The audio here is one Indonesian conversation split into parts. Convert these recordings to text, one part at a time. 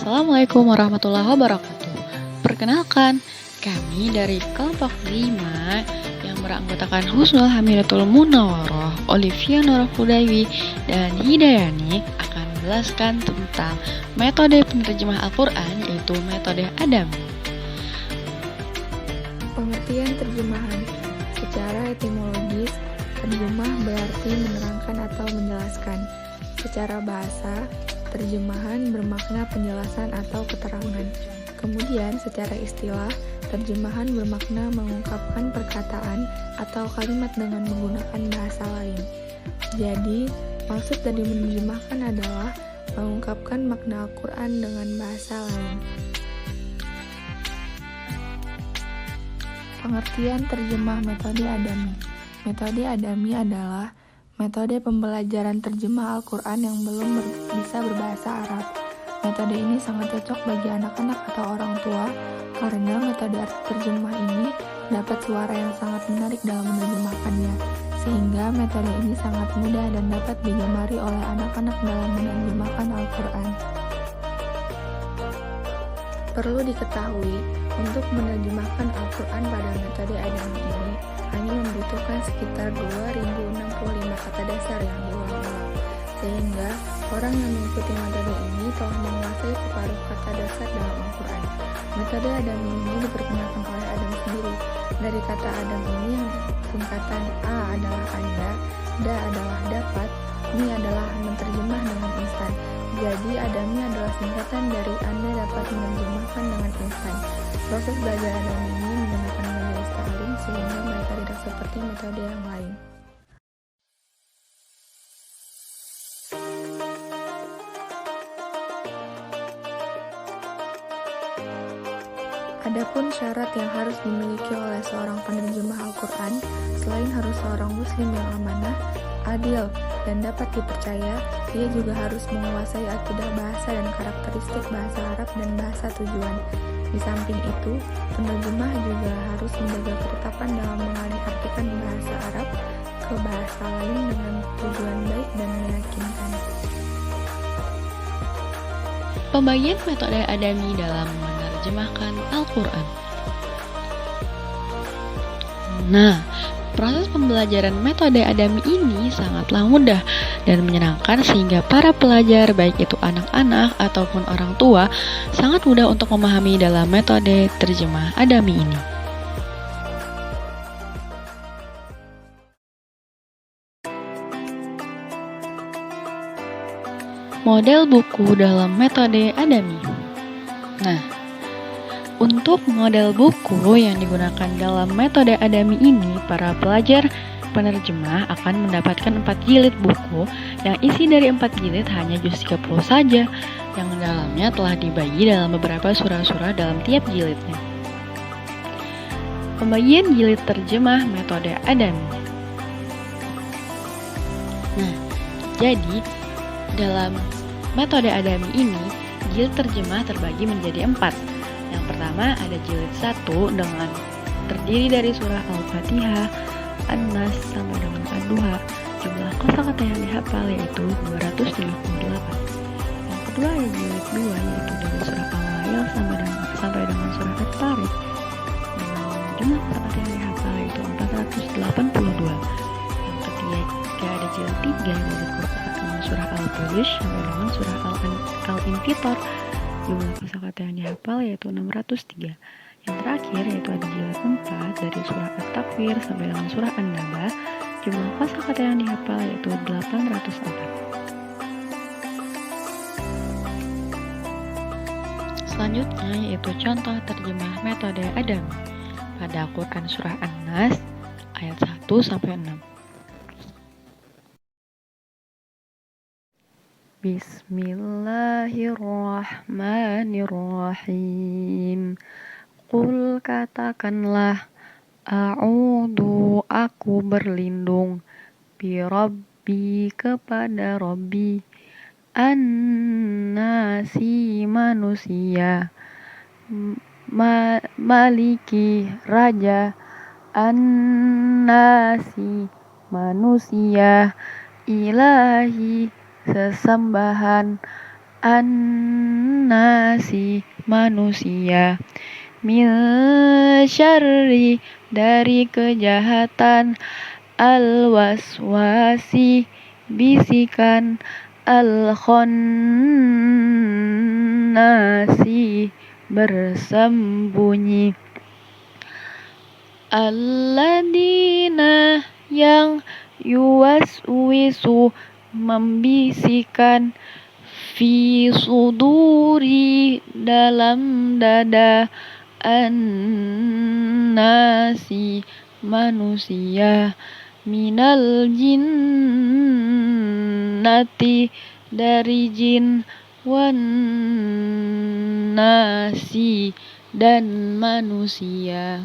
Assalamualaikum warahmatullahi wabarakatuh. Perkenalkan, kami dari kelompok 5 yang beranggotakan Husnul Hamidatul Munawwaroh, Olivia Nurul Hudaywi, dan Hidayani akan menjelaskan tentang metode penerjemah Al-Quran, yaitu metode Adami. Pengertian terjemahan. Secara etimologis, terjemah berarti menerangkan atau menjelaskan. Secara bahasa, terjemahan bermakna penjelasan atau keterangan. Kemudian, secara istilah, terjemahan bermakna mengungkapkan perkataan atau kalimat dengan menggunakan bahasa lain. Jadi, maksud dari menerjemahkan adalah mengungkapkan makna Al-Quran dengan bahasa lain. Pengertian terjemah metode Adami. Metode Adami adalah metode pembelajaran terjemah Al-Quran yang belum bisa berbahasa Arab. Metode ini sangat cocok bagi anak-anak atau orang tua karena metode terjemah ini dapat suara yang sangat menarik dalam menerjemahkannya, sehingga metode ini sangat mudah dan dapat digemari oleh anak-anak dalam menerjemahkan Al-Quran. Perlu diketahui, untuk menerjemahkan Al-Quran pada metode Adami ini hanya membutuhkan sekitar 2065 kata dasar yang diulang-ulang, sehingga orang yang mengikuti metode ini telah menguasai separuh kata dasar dalam Al-Quran. Metode Adami ini diperkenalkan oleh Adam sendiri. Dari kata Adam ini yang singkatan A adalah Anda, Da adalah dapat, Mi adalah menerjemah dengan instan. Jadi Adami adalah singkatan dari Anda dapat menerjemahkan dengan instan. Proses belajar Adami ini menggunakan metode Stirling sehingga mereka tidak seperti metode yang lain. Adapun syarat yang harus dimiliki oleh seorang penerjemah Al-Quran, selain harus seorang muslim yang amanah, adil, dan dapat dipercaya, ia juga harus menguasai akidah bahasa dan karakteristik bahasa Arab dan bahasa tujuan. Di samping itu, penerjemah juga harus menjaga ketetapan dalam mengalihkan bahasa Arab ke bahasa lain dengan tujuan baik dan meyakinkan. Pembagian metode Adami dalam menerjemahkan Al-Quran. Nah, proses pembelajaran metode Adami ini sangatlah mudah dan menyenangkan sehingga para pelajar, baik itu anak-anak ataupun orang tua, sangat mudah untuk memahami dalam metode terjemah Adami ini. Model buku dalam metode Adami. Nah, untuk model buku yang digunakan dalam metode Adami ini, para pelajar penerjemah akan mendapatkan 4 jilid buku yang isi dari 4 jilid hanya juz 30 saja, yang dalamnya telah dibagi dalam beberapa surah-surah dalam tiap jilidnya. Pembagian jilid terjemah metode Adami. Nah, jadi dalam metode Adami ini, jilid terjemah terbagi menjadi 4. Yang pertama ada jilid 1 dengan terdiri dari surah Al-Fatihah, An-Nas sampai dengan Ad-Duha. Jumlah kosakata yang dihafal yaitu 278. Yang kedua ada jilid 2 yaitu dari surah Al-Wail sampai dengan surah At-Tariq. Jumlah kosakata yang dihafal yaitu 482. Yang ketiga ada jilid 3 dari surah Al-Buruj sampai dengan surah Al-Infitor. Jumlah kosakata yang dihafal yaitu 603. Yang terakhir yaitu ada jilid 4 dari surah At-Takwir sampai dengan surah An-Naba. Jumlah kosakata yang dihafal yaitu 804. Selanjutnya yaitu contoh terjemah metode Adami pada Quran surah An-Nas ayat 1 sampai 6. Bismillahirrahmanirrahim. Qul katakanlah, a'udhu aku berlindung, bi Rabbi kepada Rabbi, an-nasi manusia, maliki raja, an-nasi manusia, ilahi sesembahan, An-nasi manusia, min syarri dari kejahatan, al-waswasi bisikan, al-khonnasi bersembunyi, alladina yang yuwaswisu membisikkan, fi suduri dalam dada, an-nasi manusia, minal jinnati dari jin, wan nasi dan manusia.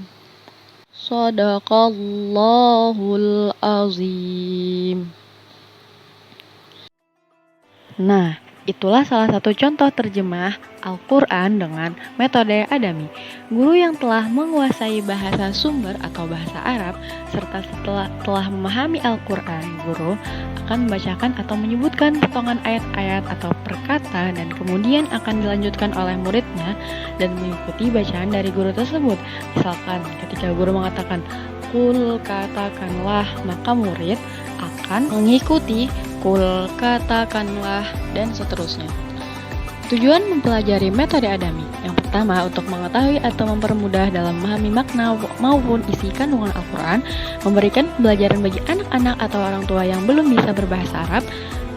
Shadaqallahul azim. Nah, itulah salah satu contoh terjemah Al-Quran dengan metode Adami. Guru yang telah menguasai bahasa sumber atau bahasa Arab, serta telah memahami Al-Quran, guru akan membacakan atau menyebutkan potongan ayat-ayat atau perkata dan kemudian akan dilanjutkan oleh muridnya dan mengikuti bacaan dari guru tersebut. Misalkan ketika guru mengatakan, "Qul katakanlah," maka murid akan mengikuti "Qul katakanlah" dan seterusnya. Tujuan mempelajari metode Adami. Yang pertama, untuk mengetahui atau mempermudah dalam memahami makna maupun isi kandungan Al-Quran, memberikan pembelajaran bagi anak-anak atau orang tua yang belum bisa berbahasa Arab,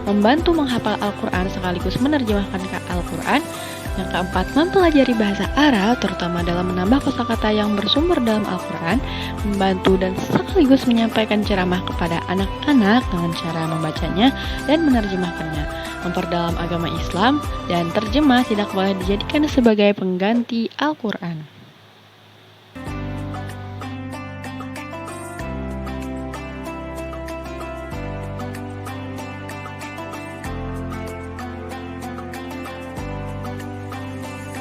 membantu menghafal Al-Quran sekaligus menerjemahkan Al-Quran. Yang keempat, mempelajari bahasa Arab, terutama dalam menambah kosakata yang bersumber dalam Al-Quran, membantu dan sekaligus menyampaikan ceramah kepada anak-anak dengan cara membacanya dan menerjemahkannya. Memperdalam agama Islam, dan terjemah tidak boleh dijadikan sebagai pengganti Al-Quran.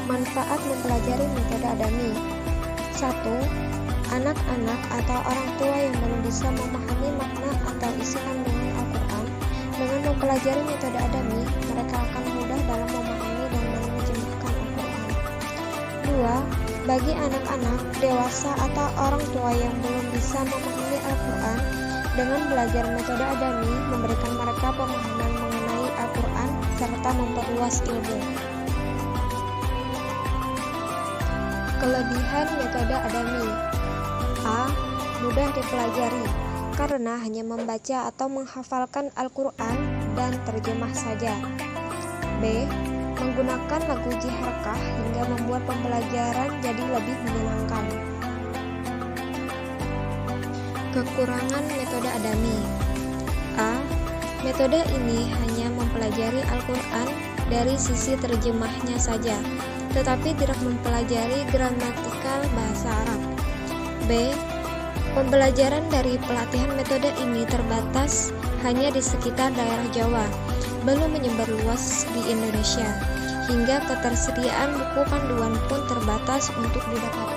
Manfaat mempelajari metode Adami. 1. Anak-anak atau orang tua yang belum bisa memahami makna atau isi kandungan Al-Quran, dengan mempelajari metode Adami, mereka akan mudah dalam memahami dan menerjemahkan Al-Quran. 2. Bagi anak-anak, dewasa atau orang tua yang belum bisa memahami Al-Quran, dengan belajar metode Adami memberikan mereka pemahaman mengenai Al-Quran serta memperluas ilmu. Kelebihan metode Adami. A. Mudah dipelajari, karena hanya membaca atau menghafalkan Al-Quran dan terjemah saja. B. Menggunakan lagu jiharkah hingga membuat pembelajaran jadi lebih menyenangkan. Kekurangan metode Adami. A. Metode ini hanya mempelajari Al-Quran dari sisi terjemahnya saja, tetapi tidak mempelajari gramatikal bahasa Arab. B. Pembelajaran dari pelatihan metode ini terbatas hanya di sekitar daerah Jawa, belum menyebar luas di Indonesia, hingga ketersediaan buku panduan pun terbatas untuk didapatkan.